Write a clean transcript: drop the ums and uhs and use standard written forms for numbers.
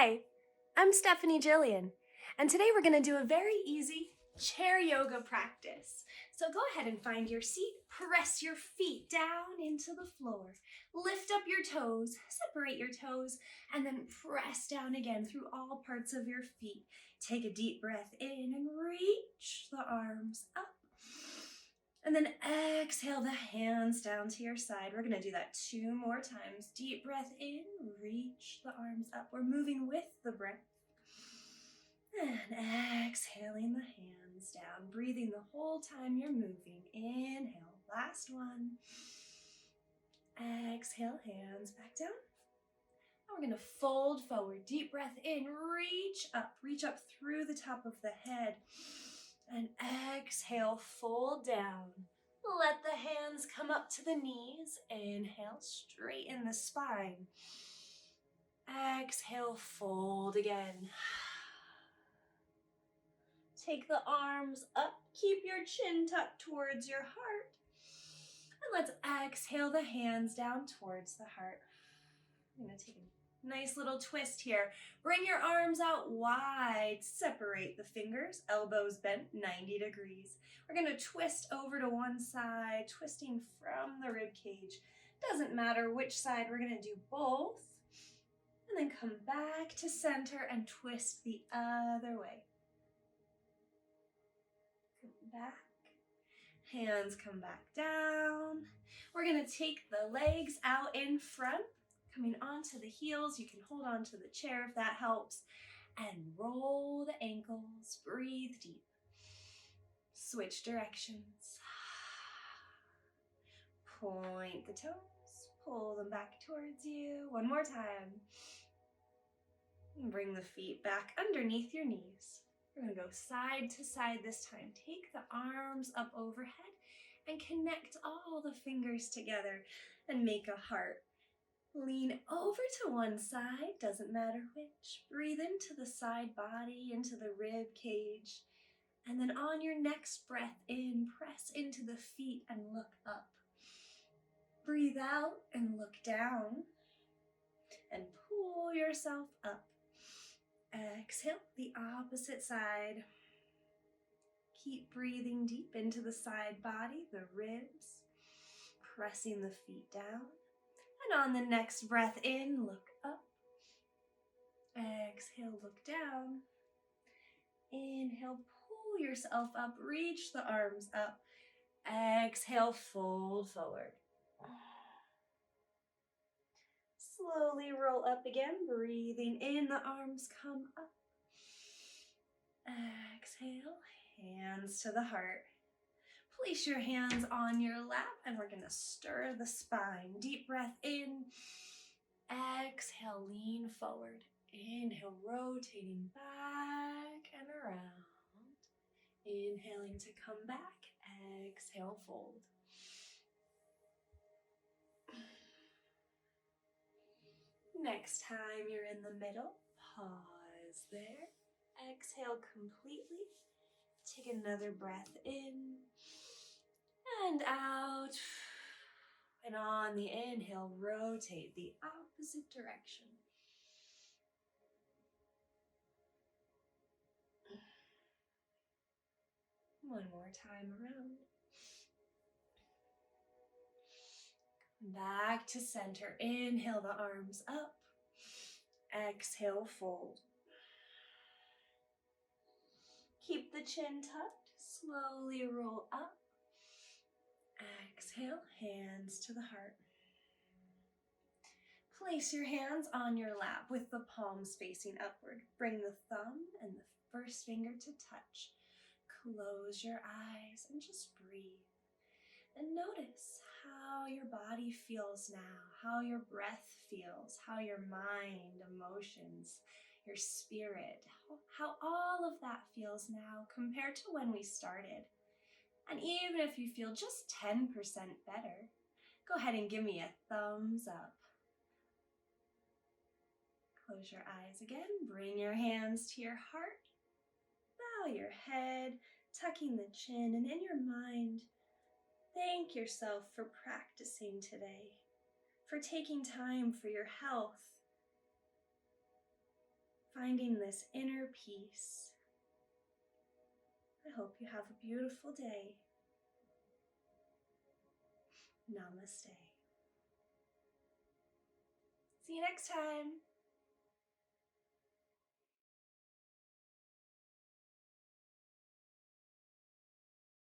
Hi, I'm Stefanie Jillian, and today we're going to do a very easy chair yoga practice. So go ahead and find your seat, press your feet down into the floor, lift up your toes, separate your toes, and then press down again through all parts of your feet. Take a deep breath in and reach the arms up. And then exhale the hands down to your side. We're gonna do that 2 more times. Deep breath in, reach the arms up. We're moving with the breath. And exhaling the hands down, breathing the whole time you're moving. Inhale, last one. Exhale, hands back down. Now we're gonna fold forward. Deep breath in, reach up through the top of the head. And exhale, fold down. Let the hands come up to the knees. Inhale, straighten the spine. Exhale, fold again. Take the arms up. Keep your chin tucked towards your heart. And let's exhale the hands down towards the heart. I'm going to take a nice little twist here. Bring your arms out wide. Separate the fingers, elbows bent 90 degrees. We're going to twist over to one side, twisting from the rib cage. Doesn't matter which side, we're going to do both. And then come back to center and twist the other way. Come back. Hands come back down. We're going to take the legs out in front, coming onto the heels. You can hold on to the chair if that helps. And roll the ankles. Breathe deep. Switch directions. Point the toes. Pull them back towards you. One more time. And bring the feet back underneath your knees. We're going to go side to side this time. Take the arms up overhead and connect all the fingers together and make a heart. Lean over to one side, doesn't matter which. Breathe into the side body, into the rib cage. And then on your next breath in, press into the feet and look up. Breathe out and look down. And pull yourself up. Exhale, the opposite side. Keep breathing deep into the side body, the ribs. Pressing the feet down. And on the next breath in, look up. Exhale, look down. Inhale, pull yourself up, reach the arms up. Exhale, fold forward. Slowly roll up again, breathing in, the arms come up. Exhale, hands to the heart. Place your hands on your lap and we're gonna stir the spine. Deep breath in. Exhale, lean forward. Inhale, rotating back and around. Inhaling to come back. Exhale, fold. Next time you're in the middle, pause there. Exhale completely. Take another breath in and out. And on the inhale, rotate the opposite direction. One more time around. Back to center. Inhale the arms up. Exhale, fold. Keep the chin tucked. Slowly roll up. Exhale, hands to the heart. Place your hands on your lap with the palms facing upward. Bring the thumb and the first finger to touch. Close your eyes and just breathe. And notice how your body feels now, how your breath feels, how your mind, emotions, your spirit, how all of that feels now compared to when we started. And even if you feel just 10% better, go ahead and give me a thumbs up. Close your eyes again, bring your hands to your heart, bow your head, tucking the chin, and in your mind, thank yourself for practicing today, for taking time for your health, finding this inner peace. I hope you have a beautiful day. Namaste. See you next time.